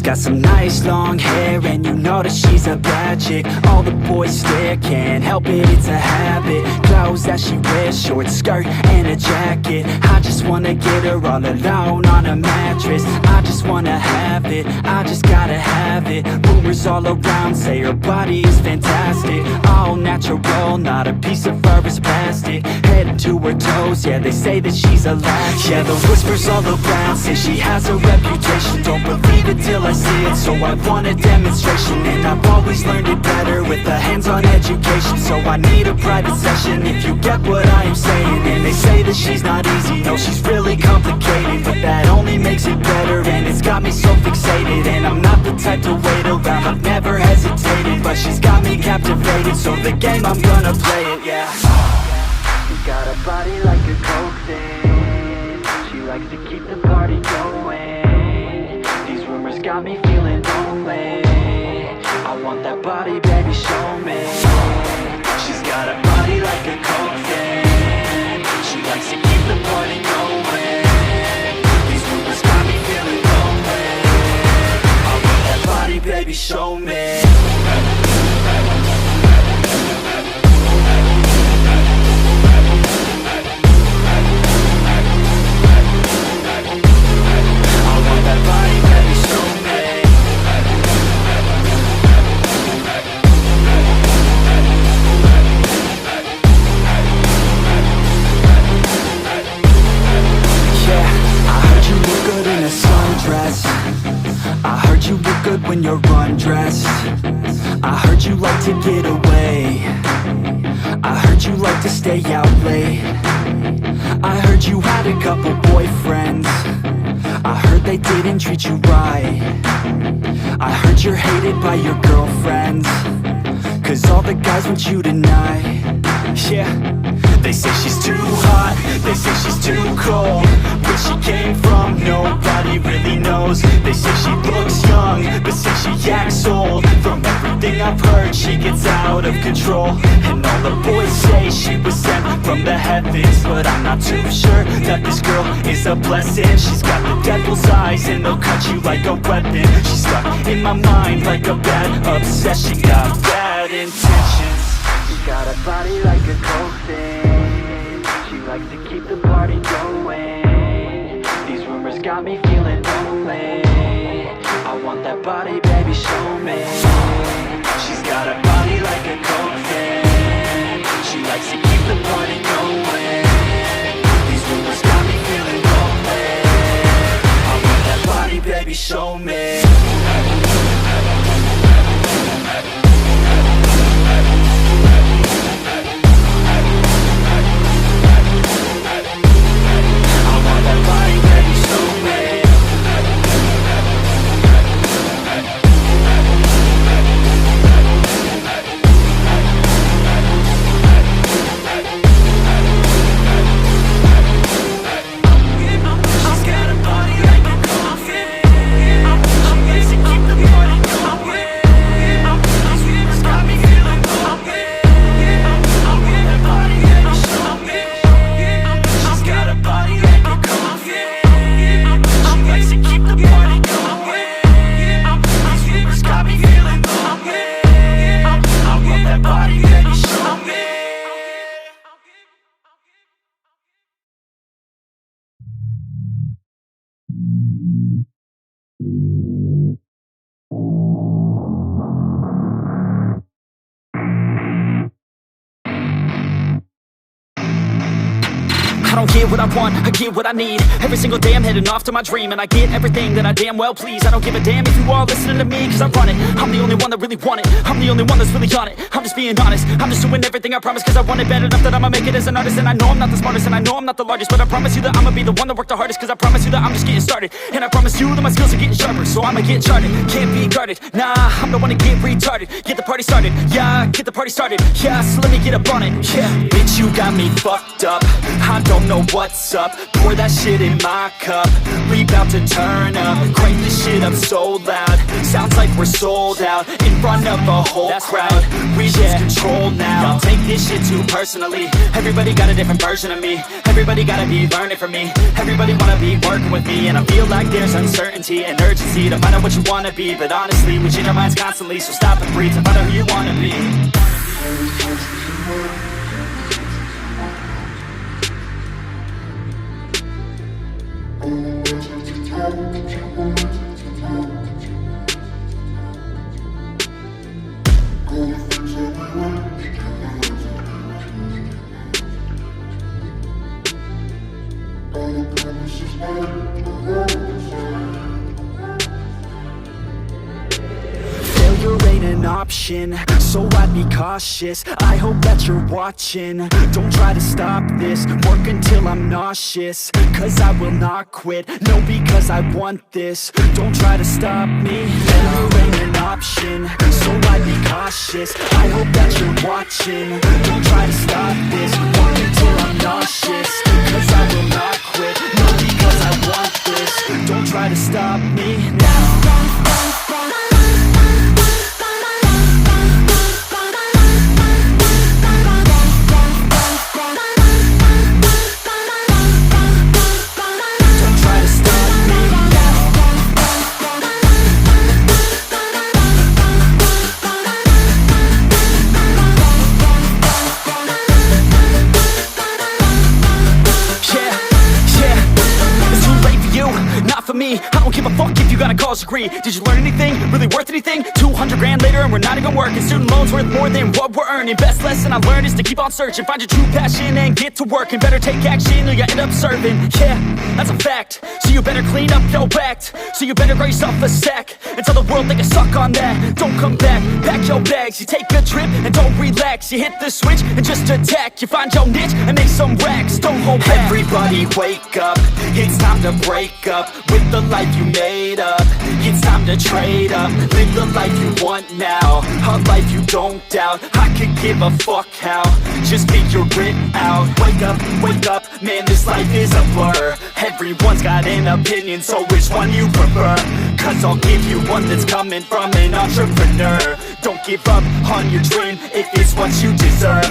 got some nice long hair, and you know that she's a bad chick. All the boys stare, can't help it, it's a habit. Clothes that she wears, short skirt and a jacket. I just wanna get her all alone on a mattress. I just wanna have it, I just gotta have it. Rumors all around say her body is fantastic. All natural, not a piece of fur is plastic. Head to her toes, yeah, they say that she's a latch. Yeah, the whispers all around say she has a reputation. Don't believe it till I see it, so I want a demonstration. And I've always learned it better with a hands-on education. So I need a private session if you get what I am saying. And they say that she's not easy, no, she's really complicated. But that only makes it better, and it's got me so fixated. And I'm not the type to wait around, I've never hesitated. But she's got me captivated, so the game, I'm gonna play it, yeah. She's got a body like a coke thing. She likes to keep the party going. These rumors got me feeling lonely. I want that body, baby, show me. She's got a body like a coke thing. She likes to keep the party going. These rumors got me feeling lonely. I want that body, baby, show me. When you're undressed, I heard you like to get away. I heard you like to stay out late. I heard you had a couple boyfriends. I heard they didn't treat you right. I heard you're hated by your girlfriends, 'cause all the guys want you tonight. Yeah, they say she's too hot, they say she's too cold. Where she came from, nobody really knows. They say she looks young, but say she acts old. From everything I've heard, she gets out of control. And all the boys say she was sent from the heavens, but I'm not too sure that this girl is a blessing. She's got the devil's eyes, and they'll cut you like a weapon. She's stuck in my mind like a bad obsession. Got bad intentions. She's got a body like a coke thing. She likes to keep the party going. These rumors got me feeling lonely. I want that body, baby, show me. She's got a body like a coke thing. She likes to keep the party going. These rumors got me feeling lonely. I want that body, baby, show me. I don't get what I want, I get what I need. Every single day I'm heading off to my dream, and I get everything that I damn well please. I don't give a damn if you all listening to me, 'cause I run it. I'm the only one that really want it, I'm the only one that's really on it. I'm just being honest, I'm just doing everything I promise, 'cause I want it bad enough that I'ma make it as an artist. And I know I'm not the smartest, and I know I'm not the largest, but I promise you that I'ma be the one that worked the hardest. 'Cause I promise you that I'm just getting started, and I promise you that my skills are getting sharper. So I'ma get charted, can't be guarded. Nah, I'm the one to get retarded. Get the party started, yeah, get the party started. Yeah, so let me get up on it, yeah. Bitch, you got me fucked up, I don't don't know what's up. Pour that shit in my cup. We bout to turn up. Crank this shit up so loud. Sounds like we're sold out in front of a whole crowd. We lose control now. Y'all take this shit too personally. Everybody got a different version of me. Everybody gotta be learning from me. Everybody wanna be working with me. And I feel like there's uncertainty and urgency to find out what you wanna be. But honestly, we change our minds constantly. So stop and breathe to find out who you wanna be. Failure ain't an option, so I'd be cautious. I hope that you're watching. Don't try to stop this, work until I'm nauseous. Cause I will not quit, no, because I want this. Don't try to stop me, failure ain't an option, so I'd be cautious. I hope that you're watching. Don't try to stop this, work until I'm nauseous. Cause I will not quit, no, because I want this. Don't try to stop me now. I don't give a fuck if you got a college degree. Did you learn anything? Really worth anything? 200 grand later and we're not even working. Student loans worth more than what we're earning. Best lesson I learned is to keep on searching. Find your true passion and get to work. And better take action or you end up serving. Yeah, that's a fact. So you better clean up your act. So you better grow yourself a sack. And tell the world they can suck on that. Don't come back, pack your bags. You take a trip and don't relax. You hit the switch and just attack. You find your niche and make some racks. Don't hold back. Everybody wake up. It's time to break up with the life you made up. It's time to trade up. Live the life you want now, a life you don't doubt. I could give a fuck how. Just figure it out. Wake up, man, this life is a blur. Everyone's got an opinion, so which one you prefer? Cause I'll give you one that's coming from an entrepreneur. Don't give up on your dream if it's what you deserve.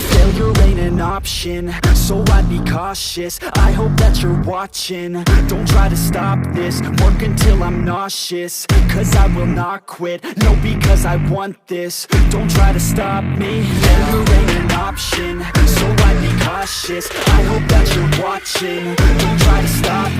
Failure ain't an option, so I'd be cautious. I hope that you're watching. Don't try to stop this, work until I'm nauseous. Cause I will not quit, no, because I want this. Don't try to stop me, failure ain't an option, so I'd be cautious. I hope that you're watching. Don't try to stop